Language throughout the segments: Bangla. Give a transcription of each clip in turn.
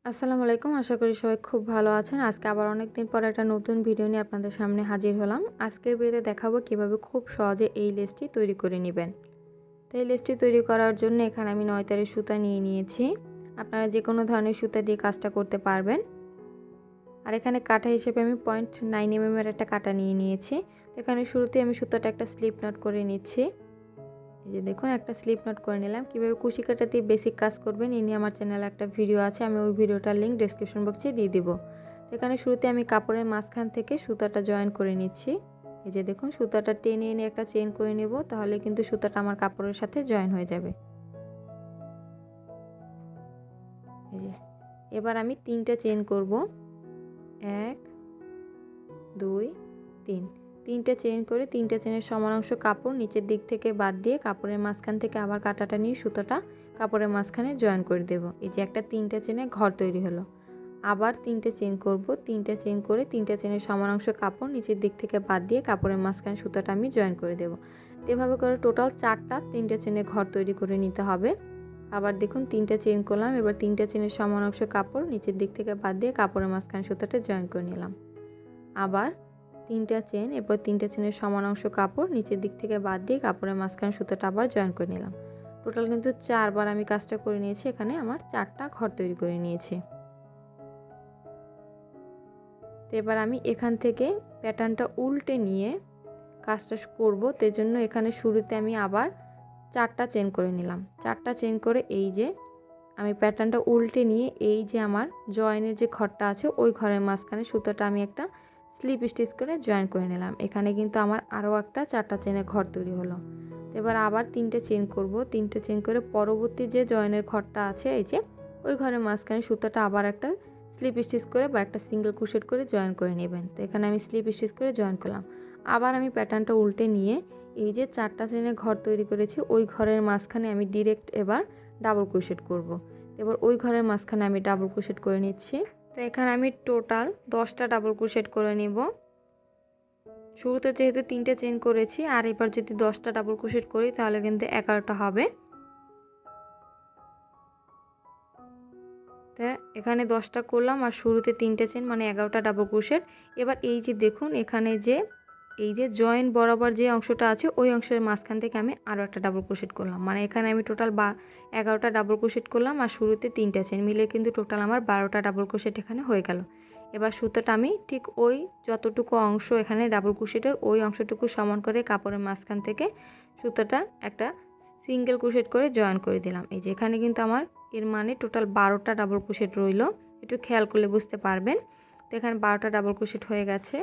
আসসালামু আলাইকুম। আশা করি সবাই খুব ভালো আছেন। আজকে আবার অনেক দিন পর একটা নতুন ভিডিও নিয়ে আপনাদের সামনে হাজির হলাম। আজকের ভিডিওতে দেখাবো কিভাবে খুব সহজে এই লেসটি তৈরি করে নেবেন। তো এই লেসটি তৈরি করার জন্য এখানে আমি 9 তারের সুতা নিয়ে নিয়েছি। আপনারা যে কোনো ধরনের সুতা দিয়ে কাজটা করতে পারবেন। আর এখানে কাটা হিসেবে আমি 0.9 mm এর একটা কাটা নিয়ে নিয়েছি। তো এখানে শুরুতেই আমি সুতাটা একটা স্লিপ নট করে নিচ্ছি। এই যে দেখুন একটা স্লিপ নট করে নিলাম। কিভাবে কুশি কাটা দিয়ে বেসিক কাজ করবেন এই নিয়ে আমার চ্যানেলে একটা ভিডিও আছে, আমি ওই ভিডিওটার লিংক ডেসক্রিপশন বক্সে দিয়ে দিব। তো এখানে শুরুতে আমি কাপড়ের মাঝখান থেকে সুতাটা জয়েন করে নিচ্ছি। এই যে দেখুন সুতাটা টেনে এনে একটা চেইন করে নেব, তাহলে কিন্তু সুতাটা আমার কাপড়ের সাথে জয়েন হয়ে যাবে। এই যে এবার আমি 3টা চেইন করব, 1 2 3। 3টে চেইন করে 3টে চেনের সমান অংশ কাপড় নিচের দিক থেকে বাদ দিয়ে কাপড়ের মাঝখান থেকে আবার কাটাটা নিয়ে সুতোটা কাপড়ের মাঝখানে জয়েন করে দেব। এই যে একটা 3টে চেনে ঘর তৈরি হলো। আবার 3টে চেইন করব, 3টে চেইন করে 3টে চেনের সমান অংশ কাপড় নিচের দিক থেকে বাদ দিয়ে কাপড়ের মাঝখানে সুতোটা আমি জয়েন করে দেব। এভাবে করে টোটাল 4টা 3টে চেনে ঘর তৈরি করে নিতে হবে। আবার দেখুন 3টে চেইন করলাম, এবার 3টে চেনের সমান অংশ কাপড় নিচের দিক থেকে বাদ দিয়ে কাপড়ের মাঝখানে সুতোটা জয়েন করে নিলাম। আবার 3টা চেন, এরপর 3টে চেনের সমান অংশ কাপড় নিচের দিক থেকে বাদ দিয়ে কাপড়ের মাঝখানে সুতোটা আবার জয়েন করে নিলাম। টোটাল কিন্তু 4বার আমি কাজটা করে নিয়েছি। এখানে আমার 4টা ঘর তৈরি করে নিয়েছি। তো এবার আমি এখান থেকে প্যাটার্নটা উল্টে নিয়ে কাজটা করব। তার জন্য এখানে শুরুতে আমি আবার 4টা চেন করে নিলাম। 4টা চেন করে এই যে আমি প্যাটার্নটা উল্টে নিয়ে এই যে আমার জয়েনের যে ঘরটা আছে ওই ঘরের মাঝখানে সুতোটা আমি একটা স্লিপ স্টিচ করে জয়েন করে নিলাম। এখানে কিন্তু আমার আরও একটা 4টা চেনের ঘর তৈরি হলো। তো এবার আবার 3টে চেন করব, 3টে চেন করে পরবর্তী যে জয়েনের ঘরটা আছে এই যে ওই ঘরের মাঝখানে সুতোটা আবার একটা স্লিপ স্টিচ করে বা একটা সিঙ্গেল ক্রোশেট করে জয়েন করে নেবেন। তো এখানে আমি স্লিপ স্টিচ করে জয়েন করলাম। আবার আমি প্যাটার্নটা উল্টে নিয়ে এই যে 4টা চেনের ঘর তৈরি করেছি ওই ঘরের মাঝখানে আমি ডিরেক্ট এবার ডাবল ক্রোশেট করব। এবার ওই ঘরের মাঝখানে আমি ডাবল ক্রোশেট করে নিচ্ছি। তো এখানে আমি টোটাল 10টা ডাবল ক্রোশেট করে নিব। শুরুতে যেহেতু 3টে চেন করেছি, আর এবার যদি 10টা ডাবল ক্রোশেট করি তাহলে কিন্তু 11টা হবে। তো এখানে 10টা করলাম আর শুরুতে 3টে চেন মানে 11টা ডাবল ক্রোশেট। এবার এই যে দেখুন এখানে যে এই যে জয়েন বরাবর যে অংশটা আছে ওই অংশের মাঝখান থেকে আমি আরও একটা ডাবল ক্রোশেট করলাম। মানে এখানে আমি টোটাল 11টা ডাবল ক্রোশেট করলাম আর শুরুতে 3টে চেন মিলে কিন্তু টোটাল আমার 12টা ডাবল ক্রোশেট এখানে হয়ে গেল। এবার সুতোটা আমি ঠিক ওই যতটুকু অংশ এখানে ডাবল ক্রোশেটের ওই অংশটুকু সমান করে কাপড়ের মাঝখান থেকে সুতোটা একটা সিঙ্গেল ক্রোশেট করে জয়েন করে দিলাম। এই যে এখানে কিন্তু আমার এর মানে টোটাল 12টা ডাবল ক্রোশেট রইল। একটু খেয়াল করলে বুঝতে পারবেন। তো এখানে 12টা ডাবল ক্রোশেট হয়ে গেছে।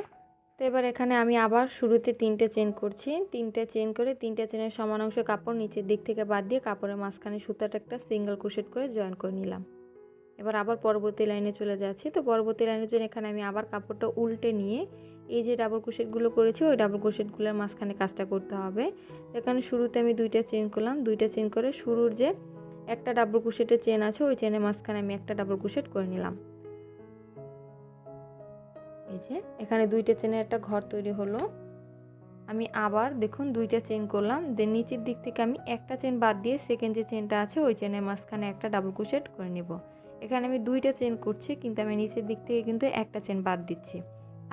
তো এবার এখানে আমি আবার শুরুতে 3টে চেন করছি। 3টে চেন করে 3টে চেনের সমান অংশ কাপড় নিচের দিক থেকে বাদ দিয়ে কাপড়ের মাঝখানে সুতাটা একটা সিঙ্গেল ক্রোশেট করে জয়েন করে নিলাম। এবার আবার পরবর্তী লাইনে চলে যাচ্ছি। তো পরবর্তী লাইনের জন্য এখানে আমি আবার কাপড়টা উল্টে নিয়ে এই যে ডাবল ক্রোশেটগুলো করেছি ওই ডাবল ক্রোশেটগুলোর মাঝখানে কাজটা করতে হবে। এখানে শুরুতে আমি 2টা চেন করলাম, 2টা চেন করে শুরুর যে একটা ডাবল ক্রোশেটের চেন আছে ওই চেনের মাঝখানে আমি একটা ডাবল ক্রোশেট করে নিলাম। এই যে এখানে 2টে চেনের একটা ঘর তৈরি হলো। আমি আবার দেখুন 2টা চেন করলাম, দেন নিচের দিক থেকে আমি একটা চেন বাদ দিয়ে সেকেন্ড যে চেনটা আছে ওই চেনের মাঝখানে একটা ডাবল ক্রোশেট করে নেব। এখানে আমি 2টা চেন করছি কিন্তু আমি নিচের দিক থেকে কিন্তু একটা চেন বাদ দিচ্ছি।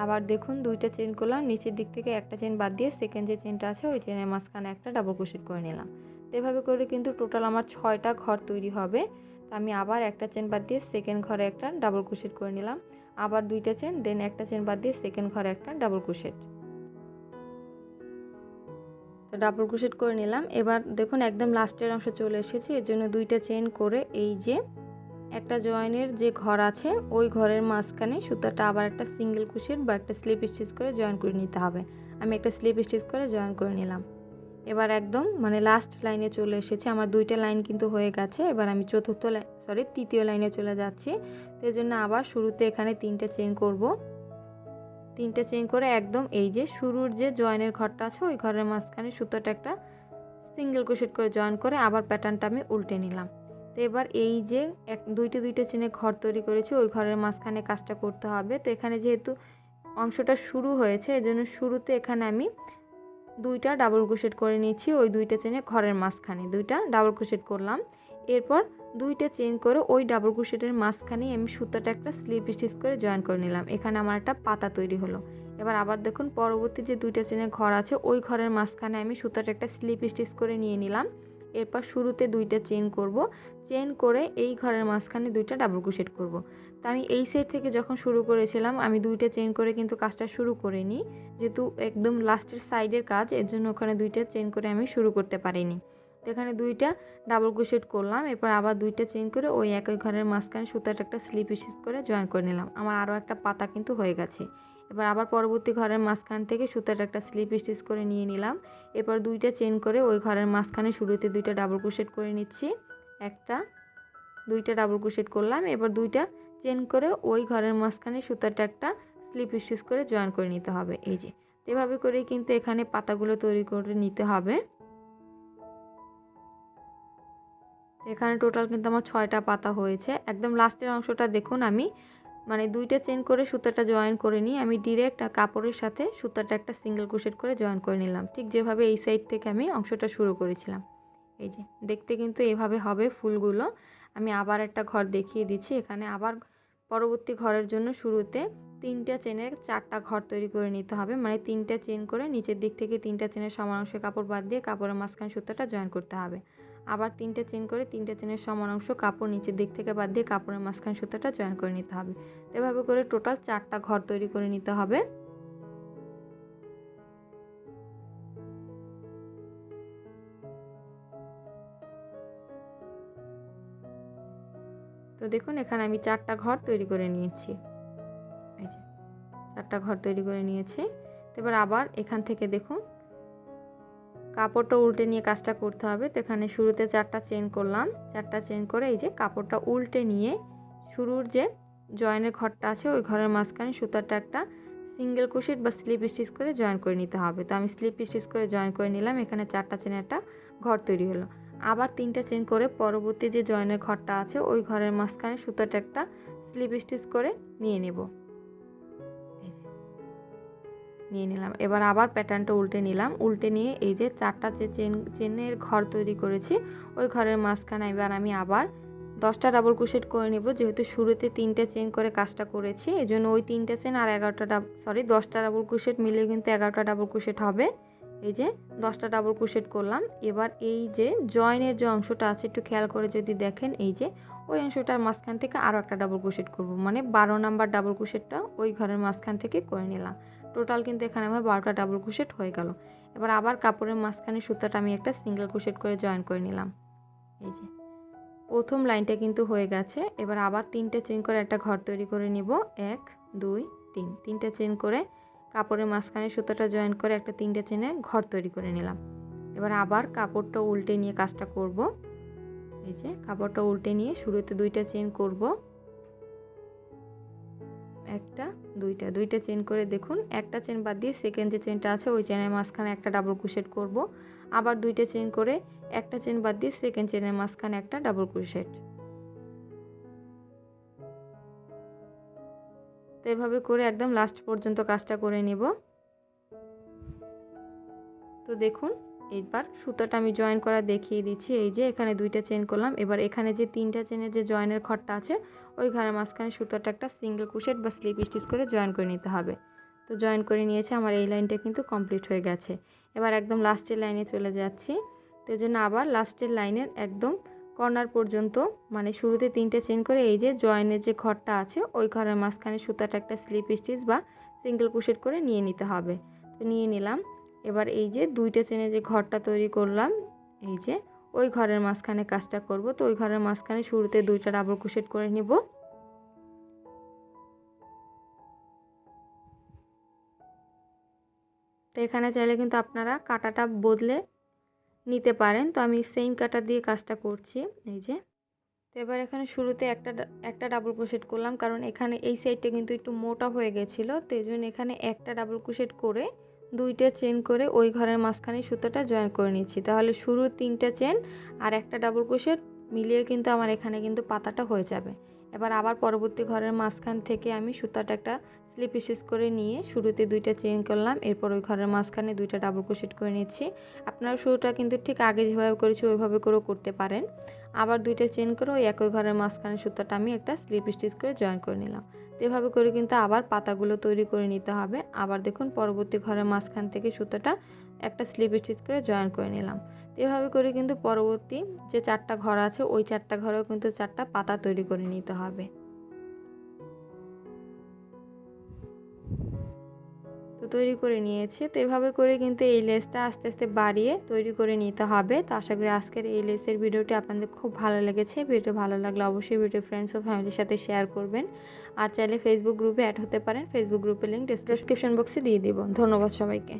আবার দেখুন 2টা চেন করলাম, নিচের দিক থেকে একটা চেন বাদ দিয়ে সেকেন্ড যে চেনটা আছে ওই চেনের মাঝখানে একটা ডাবল ক্রোশেট করে নিলাম। তো এভাবে করে কিন্তু টোটাল আমার 6টা ঘর তৈরি হবে। তো আমি আবার একটা চেন বাদ দিয়ে সেকেন্ড ঘরে একটা ডাবল ক্রোশেট করে নিলাম। আবার 2টা চেন, দেন একটা চেন বাদ দিয়ে সেকেন্ড ঘরে একটা ডাবল ক্রোশেট। তো ডাবল ক্রোশেট করে নিলাম। এবার দেখুন একদম লাস্টের অংশ চলে এসেছি, এর জন্য 2টা চেন করে এই যে একটা জয়েনের যে ঘর আছে ওই ঘরের মাঝখানে সুতাটা আবার একটা সিঙ্গেল ক্রোশেট বা একটা স্লিপ স্টিচ করে জয়েন করে নিতে হবে। আমি একটা স্লিপ স্টিচ করে জয়েন করে নিলাম। এবার একদম মানে লাস্ট লাইনে চলে এসেছি। আমার 2টা লাইন কিন্তু হয়ে গেছে। এবার আমি তৃতীয় লাইনে চলে যাচ্ছি। তো এর জন্য আবার শুরুতে এখানে 3টে চেন করব। 3টে চেন করে একদম এই যে শুরুর যে জয়েনের ঘরটা আছে ওই ঘরের মাঝখানে সুতোটা একটা সিঙ্গেল ক্রোশেট করে জয়েন করে আবার প্যাটার্নটা আমি উল্টে নিলাম। তো এবার এই যে দুইটা চেনে ঘর তৈরি করেছি ওই ঘরের মাঝখানে কাজটা করতে হবে। তো এখানে যেহেতু অংশটা শুরু হয়েছে এজন্য শুরুতে এখানে আমি 2টা ডাবল ক্রোশেট করে নিয়েছি। ওই 2টা চেনে ঘরের মাঝখানে 2টা ডাবল ক্রোশেট করলাম। এরপর দুইটা চেন করে ওই ডাবল ক্রোশেটের মাঝখানে আমি সুতাটা একটা স্লিপ স্টিচ করে জয়েন করে নিলাম। এখানে আমার একটা পাতা তৈরি হলো। এবার আবার দেখুন পরবর্তী যে দুইটা চেনের ঘর আছে ওই ঘরের মাঝখানে আমি সুতাটা একটা স্লিপ স্টিচ করে নিয়ে নিলাম। এরপর শুরুতে দুইটা চেন করব, চেন করে এই ঘরের মাঝখানে দুইটা ডাবল ক্রোশেট করব। তো আমি এই সাইড থেকে যখন শুরু করেছিলাম আমি দুইটা চেন করে কিন্তু কাজটা শুরু করিনি, যেহেতু একদম লাস্টের সাইডের কাজ, এর জন্য ওখানে দুইটা চেন করে আমি শুরু করতে পারিনি। তো এখানে দুইটা ডাবল ক্রোশেট করলাম, এরপর আবার দুইটা চেন করে ওই একই ঘরের মাঝখানে সুতাটা একটা স্লিপ স্টিচ করে জয়েন করে নিলাম। আমার আরও একটা পাতা কিন্তু হয়ে গেছে। এবার আবার পরবর্তী ঘরের মাঝখান থেকে সুতাটা একটা স্লিপ স্টিচ করে নিয়ে নিলাম। এরপর দুইটা চেন করে ওই ঘরের মাঝখানে শুরুতে দুইটা ডাবল ক্রোশেট করে নিচ্ছি, দুইটা ডাবল ক্রোশেট করলাম। এবার দুইটা চেন করে ওই ঘরের মাঝখানে সুতাটা একটা স্লিপ স্টিচ করে জয়েন করে নিতে হবে। এই যে এভাবে করেই কিন্তু এখানে পাতাগুলো তৈরি করে নিতে হবে। এখানে টোটাল কিন্তু আমার 6টা পাতা হয়েছে। একদম লাস্টের অংশটা দেখুন আমি মানে দুইটা চেন করে সুতাটা জয়েন করে নিই, আমি ডিরেক্ট কাপড়ের সাথে সুতাটা একটা সিঙ্গেল ক্রোশেট করে জয়েন করে নিলাম, ঠিক যেভাবে এই সাইড থেকে আমি অংশটা শুরু করেছিলাম। এই যে দেখতে কিন্তু এভাবে হবে ফুলগুলো। আমি আবার একটা ঘর দেখিয়ে দিচ্ছি। এখানে আবার পরবর্তী ঘরের জন্য শুরুতে 3টা চেনের 4টা ঘর তৈরি করে নিতে হবে, মানে 3টা চেন করে নিচের দিক থেকে 3টা চেনের সমান অংশে কাপড় বাদ দিয়ে কাপড়ের মাঝখানে সুতাটা জয়েন করতে হবে। আবার 3টা চেন করে 3টা চেনের সমান অংশ কাপড় নিচের দিক থেকে বাদ দিয়ে কাপড়ের মাঝখানে সুতাটা জয়েন করে নিতে হবে। এভাবে করে টোটাল 4টা ঘর তৈরি করে নিতে হবে। তো দেখুন এখানে আমি 4টা ঘর তৈরি করে নিয়েছি। এই যে 4টা ঘর তৈরি করে নিয়েছি। এবার আবার এখান থেকে দেখুন কাপড়টা উল্টে নিয়ে কাজটা করতে হবে। তো এখানে শুরুতে 4টা চেন করলাম, 4টা চেন করে এই যে কাপড়টা উল্টে নিয়ে শুরুর যে জয়েনের ঘরটা আছে ওই ঘরের মাঝখানে সুতাটা একটা সিঙ্গেল ক্রোশেট বা স্লিপ স্টিচ করে জয়েন করে নিতে হবে। তো আমি স্লিপ স্টিচ করে জয়েন করে নিলাম। এখানে 4টা চেনের একটা ঘর তৈরি হলো। আবার 3টা চেন করে পরবর্তী যে জয়েনের ঘরটা আছে ওই ঘরের মাঝখানে সুতাটা একটা স্লিপ স্টিচ করে নিয়ে নেব। নিয়ে নিলাম। এবার আবার প্যাটার্নটা উল্টে নিলাম, উল্টে নিয়ে এই যে 4টা যে চেনের ঘর তৈরি করেছি ওই ঘরের মাঝখানে এবার আমি আবার 10টা ডাবল ক্রোশেট করে নেব। যেহেতু শুরুতে 3টে চেন করে কাজটা করেছি এই জন্য ওই 3টে চেন আর 10টা ডাবল ক্রোশেট মিলে কিন্তু 11টা ডাবল ক্রোশেট হবে। এই যে 10টা ডাবল ক্রোশেট করলাম। এবার এই যে জয়েনের যে অংশটা আছে একটু খেয়াল করে যদি দেখেন এই যে ওই অংশটার মাঝখান থেকে আরও একটা ডাবল ক্রোশেট করব, মানে 12 নাম্বার ডাবল ক্রোশেটটা ওই ঘরের মাঝখান থেকে করে নিলাম। টোটাল কিন্তু এখানে আমার 12টা ডাবল ক্রোশেট হয়ে গেল। এবার আবার কাপড়ের মাঝখানে সুতাটা আমি একটা সিঙ্গেল ক্রোশেট করে জয়েন করে নিলাম। এই যে প্রথম লাইনটা কিন্তু হয়ে গেছে। এবার আবার 3টে চেন করে একটা ঘর তৈরি করে নিব। 1 2 3 3টে চেন করে কাপড়ের মাঝখানে সুতাটা জয়েন করে একটা 3টে চেনে ঘর তৈরি করে নিলাম। এবার আবার কাপড়টা উল্টে নিয়ে কাজটা করব। এই যে কাপড়টা উল্টে নিয়ে শুরুতে 2টা চেন করব, দুইটা চেন করে দেখুন একটা চেন বাদ দিয়ে সেকেন্ড যে চেনটা আছে ওই চেনের মাঝখানে একটা ডাবল ক্রোশেট করব। আবার 2টা চেন করে একটা চেন বাদ দিয়ে সেকেন্ড চেনের মাঝখানে একটা ডাবল ক্রোশেট। তো এভাবে করে একদম লাস্ট পর্যন্ত কাজটা করে নেব। তো দেখুন এইবার সুতাটা আমি জয়েন করা দেখিয়ে দিচ্ছি। এই যে এখানে 2টা চেন করলাম। এবার এখানে যে 3টা চেনের যে জয়েনের ঘরটা আছে ওই ঘরের মাঝখানে সুতাটা একটা সিঙ্গেল ক্রোশেট বা স্লিপ স্টিচ করে জয়েন করে নিতে হবে। তো জয়েন করে নিয়েছে, আমার এই লাইনটা কিন্তু কমপ্লিট হয়ে গেছে। এবার একদম লাস্টের লাইনে চলে যাচ্ছি। তো এই জন্য আবার লাস্টের লাইনের একদম কর্নার পর্যন্ত মানে শুরুতে 3টে চেন করে এই যে জয়েনের যে ঘরটা আছে ওই ঘরের মাঝখানে সুতাটা একটা স্লিপ স্টিচ বা সিঙ্গেল ক্রোশেট করে নিয়ে নিতে হবে। তো নিয়ে নিলাম। এবার এই যে 2টে চেনে যে ঘরটা তৈরি করলাম এই যে ওই ঘরের মাঝখানে কাজটা করব। তো ওই ঘরের মাঝখানে শুরুতে 2টা ডাবল ক্রোশেট করে নেব। তো এখানে চাইলে কিন্তু আপনারা কাটাটা বদলে নিতে পারেন, তো আমি সেম কাটা দিয়ে কাজটা করছি। এই যে তো এবার এখানে শুরুতে একটা ডাবল ক্রোশেট করলাম, কারণ এখানে এই সাইডটা কিন্তু একটু মোটা হয়ে গেছিলো, তো এই জন্য এখানে একটা ডাবল ক্রোশেট করে 2টে চেন করে ওই ঘরের মাঝখানে সুতোটা জয়েন করে নিচ্ছি। তাহলে শুরুর 3টে চেন আর একটা ডাবল ক্রোশেট মিলিয়ে কিন্তু আমার এখানে কিন্তু পাতাটা হয়ে যাবে। এবার আবার পরবর্তী ঘরের মাঝখান থেকে আমি সুতাটা একটা স্লিপ স্টিচ করে নিয়ে শুরুতে 2টা চেইন করলাম, এরপর ওই ঘরের মাঝখানে 2টা ডাবল ক্রোশেট করে নিচ্ছি। আপনারা শুরুটা কিন্তু ঠিক আগে যেভাবে করেছি ওইভাবে করেও করতে পারেন। আবার 2টা চেইন করে ওই একই ঘরের মাঝখানে সুতাটা আমি একটা স্লিপ স্টিচ করে জয়েন করে নিলাম। তো এভাবে করে কিন্তু আবার পাতাগুলো তৈরি করে নিতে হবে। আবার দেখুন পরবর্তী ঘরের মাঝখান থেকে সুতাটা একটা স্লিপ স্টিচ করে জয়েন করে নিলাম। তো এভাবে করে কিন্তু পরবর্তী যে 4টা ঘর আছে ওই 4টা ঘরেও কিন্তু 4টা পাতা তৈরি করে নিতে হবে। তো তৈরি করে নিয়েছি। তো এভাবে করে কিন্তু এই লেসটা আস্তে আস্তে বাড়িয়ে তৈরি করে নিতে হবে। তো আশা করি আজকের এই লেসের ভিডিওটি আপনাদের খুব ভালো লেগেছে। ভিডিওটি ভালো লাগলে অবশ্যই ভিডিও ফ্রেন্ডস ও ফ্যামিলির সাথে শেয়ার করবেন। আর চাইলে ফেসবুক গ্রুপে অ্যাড হতে পারেন। ফেসবুক গ্রুপের লিঙ্ক ডেসক্রিপশন বক্সে দিয়ে দিব। ধন্যবাদ সবাইকে।